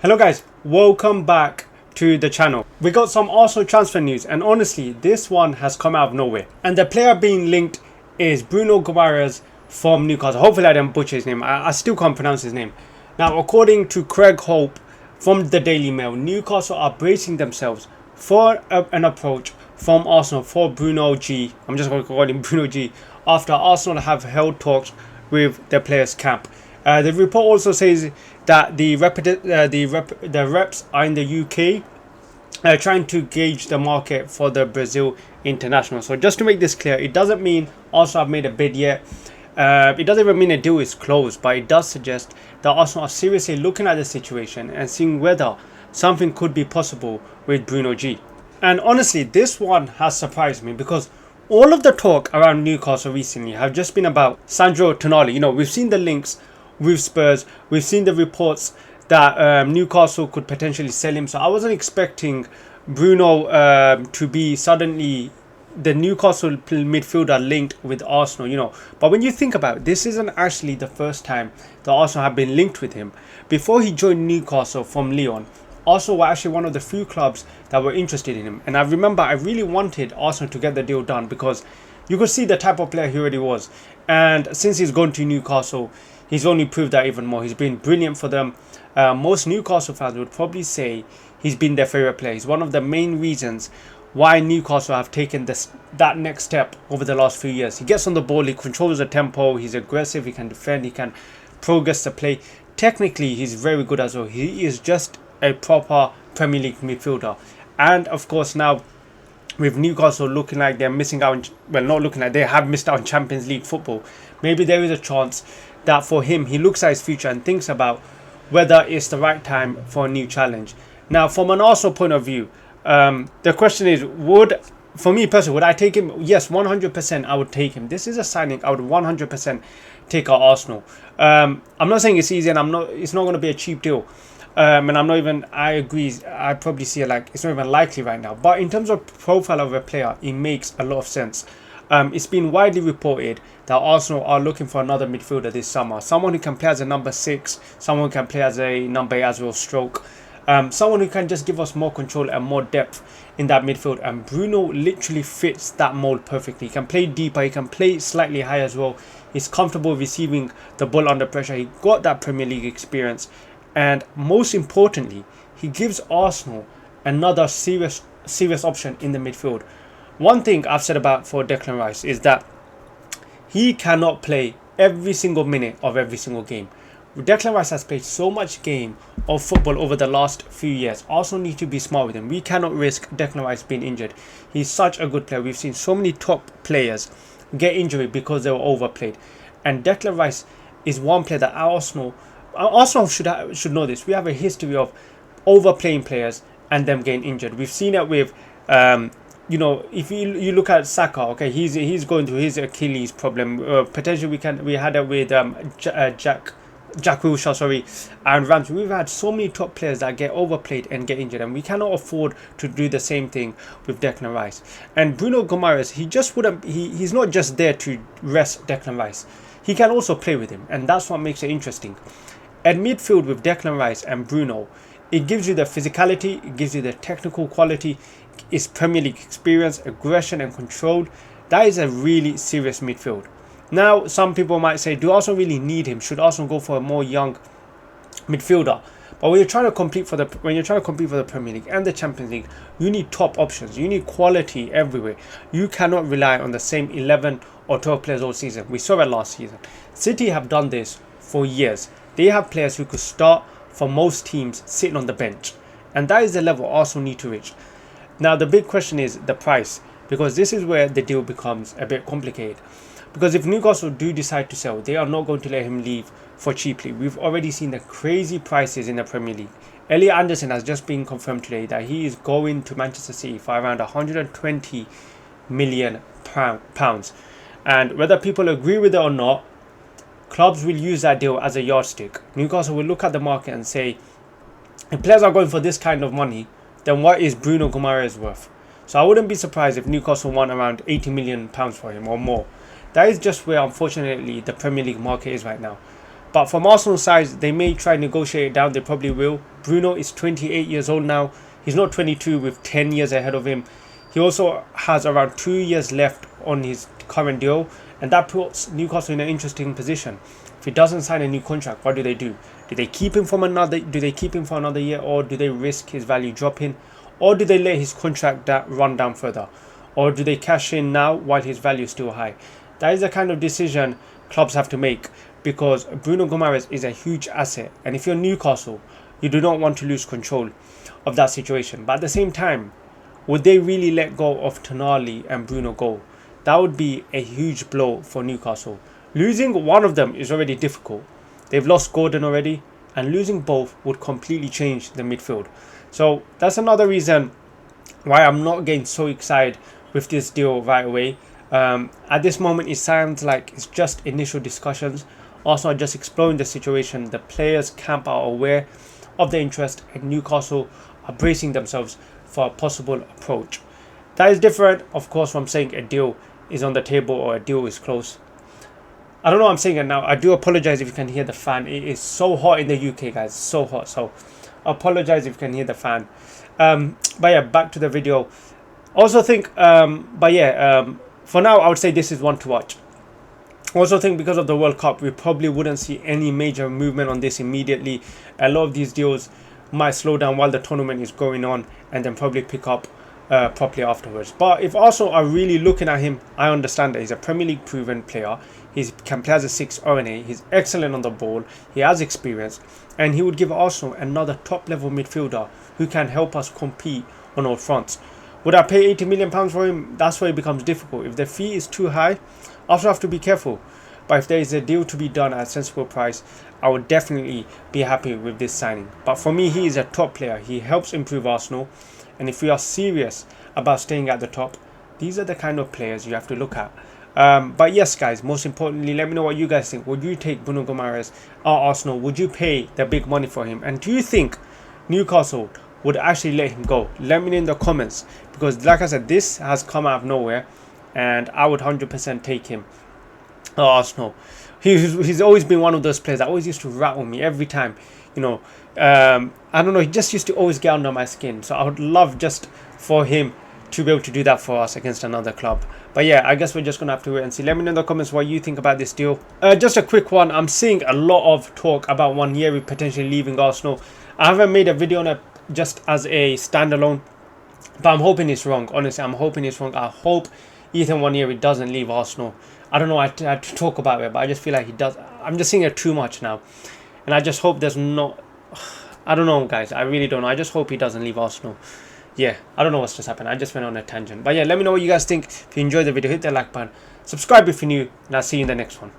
Hello guys, welcome back to the channel. We got some Arsenal transfer news, and honestly this one has come out of nowhere, and the player being linked is Bruno Guimaraes from Newcastle. Hopefully I didn't butcher his name. I still can't pronounce his name. Now, according to Craig Hope from the Daily Mail, Newcastle are bracing themselves for an approach from Arsenal for Bruno G. I'm just going to call him Bruno G, after Arsenal have held talks with the players' camp. The report also says that the reps are in the UK, trying to gauge the market for the Brazil international. So just to make this clear, it doesn't mean Arsenal have made a bid yet. It doesn't even mean a deal is closed, but it does suggest that Arsenal are seriously looking at the situation and seeing whether something could be possible with Bruno G. And honestly, this one has surprised me because all of the talk around Newcastle recently have just been about Sandro Tonali. You know, we've seen the links with Spurs, we've seen the reports that Newcastle could potentially sell him. So I wasn't expecting Bruno to be suddenly the Newcastle midfielder linked with Arsenal, you know. But when you think about it, this isn't actually the first time that Arsenal have been linked with him. Before he joined Newcastle from Lyon, Arsenal were actually one of the few clubs that were interested in him. And I remember I really wanted Arsenal to get the deal done because you could see the type of player he already was. And since he's gone to Newcastle, he's only proved that even more. He's been brilliant for them. Most Newcastle fans would probably say he's been their favourite player. He's one of the main reasons why Newcastle have taken that next step over the last few years. He gets on the ball, he controls the tempo, he's aggressive, he can defend, he can progress the play. Technically, he's very good as well. He is just a proper Premier League midfielder. And of course now, with Newcastle looking like they're missing out, well, not looking like, they have missed out on Champions League football, maybe there is a chance that for him, he looks at his future and thinks about whether it's the right time for a new challenge. Now, from an Arsenal point of view, the question is, for me personally, would I take him? Yes, 100% I would take him. This is a signing I would 100% take at Arsenal. I'm not saying it's easy, and it's not going to be a cheap deal. And I agree, I probably see it like it's not even likely right now. But in terms of profile of a player, it makes a lot of sense. It's been widely reported that Arsenal are looking for another midfielder this summer. Someone who can play as a number 6, someone who can play as a number 8 as well, stroke. Someone who can just give us more control and more depth in that midfield. And Bruno literally fits that mold perfectly. He can play deeper, he can play slightly higher as well. He's comfortable receiving the ball under pressure. He got that Premier League experience. And most importantly, he gives Arsenal another serious option in the midfield. One thing I've said about for Declan Rice is that he cannot play every single minute of every single game. Declan Rice has played so much game of football over the last few years. Arsenal need to be smart with him. We cannot risk Declan Rice being injured. He's such a good player. We've seen so many top players get injured because they were overplayed. And Declan Rice is one player that Arsenal should know this. We have a history of overplaying players and them getting injured. We've seen it with if you look at Saka, okay, he's going through his Achilles problem. Potentially we had it with Jack Wilshere, and Ramsey. We've had so many top players that get overplayed and get injured, and we cannot afford to do the same thing with Declan Rice. And Bruno Guimaraes, he's not just there to rest Declan Rice. He can also play with him, and that's what makes it interesting. At midfield with Declan Rice and Bruno, it gives you the physicality, it gives you the technical quality, it's Premier League experience, aggression and control. That is a really serious midfield. Now, some people might say, do Arsenal really need him? Should Arsenal go for a more young midfielder? But when you're trying to compete for the Premier League and the Champions League, you need top options. You need quality everywhere. You cannot rely on the same 11 or 12 players all season. We saw it last season. City have done this for years. They have players who could start for most teams sitting on the bench. And that is the level Arsenal need to reach. Now, the big question is the price, because this is where the deal becomes a bit complicated. Because if Newcastle do decide to sell, they are not going to let him leave for cheaply. We've already seen the crazy prices in the Premier League. Elliot Anderson has just been confirmed today that he is going to Manchester City for around 120 million pounds. And whether people agree with it or not, clubs will use that deal as a yardstick. Newcastle will look at the market and say, if players are going for this kind of money, then what is Bruno Guimaraes worth? So I wouldn't be surprised if Newcastle want around 80 million pounds for him or more. That is just where, unfortunately, the Premier League market is right now. But from Arsenal's side, they may try and negotiate it down. They probably will. Bruno is 28 years old now. He's not 22 with 10 years ahead of him. He also has around 2 years left on his current deal, and that puts Newcastle in an interesting position. If he doesn't sign a new contract, what do? Do they keep him for another year, or do they risk his value dropping, or do they let his contract run down further, or do they cash in now while his value is still high? That is the kind of decision clubs have to make, because Bruno Guimaraes is a huge asset, and if you're Newcastle, you do not want to lose control of that situation. But at the same time, would they really let go of Tonali and Bruno go? That would be a huge blow for Newcastle. Losing one of them is already difficult. They've lost Gordon already, and losing both would completely change the midfield. So that's another reason why I'm not getting so excited with this deal right away. At this moment, it sounds like it's just initial discussions. Arsenal are just exploring the situation. The players camp are aware of the interest, and Newcastle are bracing themselves for a possible approach. That is different, of course, from saying a deal is on the table or a deal is close. I don't know why I'm saying it now. I do apologize if you can hear the fan. It is so hot in the UK, guys. So hot. So I apologize if you can hear the fan. But yeah, back to the video. Also think, for now, I would say this is one to watch. Also think because of the World Cup, we probably wouldn't see any major movement on this immediately. A lot of these deals might slow down while the tournament is going on, and then probably pick up properly afterwards. But if Arsenal are really looking at him, I understand that he's a Premier League proven player. He can play as a 6 or an 8. He's excellent on the ball. He has experience, and he would give Arsenal another top level midfielder who can help us compete on all fronts. Would I pay £80 million for him? That's where it becomes difficult. If the fee is too high, Arsenal have to be careful. But if there is a deal to be done at a sensible price, I would definitely be happy with this signing. But for me, he is a top player. He helps improve Arsenal. And if we are serious about staying at the top, these are the kind of players you have to look at. But yes, guys, most importantly, let me know what you guys think. Would you take Bruno Guimaraes at Arsenal? Would you pay the big money for him? And do you think Newcastle would actually let him go? Let me know in the comments. Because like I said, this has come out of nowhere, and I would 100% take him at Arsenal. He's always been one of those players that always used to rattle me every time. You know, I don't know, he just used to always get under my skin. So I would love just for him to be able to do that for us against another club. But yeah, I guess we're just going to have to wait and see. Let me know in the comments what you think about this deal. Just a quick one. I'm seeing a lot of talk about Nwaneri potentially leaving Arsenal. I haven't made a video on it just as a standalone, but I'm hoping it's wrong. Honestly, I'm hoping it's wrong. I hope Ethan Nwaneri doesn't leave Arsenal. I don't know, I had to talk about it, but I just feel like he does. I'm just seeing it too much now. And I just hope there's not... I don't know, guys. I really don't know. I just hope he doesn't leave Arsenal. Yeah, I don't know what's just happened. I just went on a tangent. But yeah, let me know what you guys think. If you enjoyed the video, hit that like button. Subscribe if you're new. And I'll see you in the next one.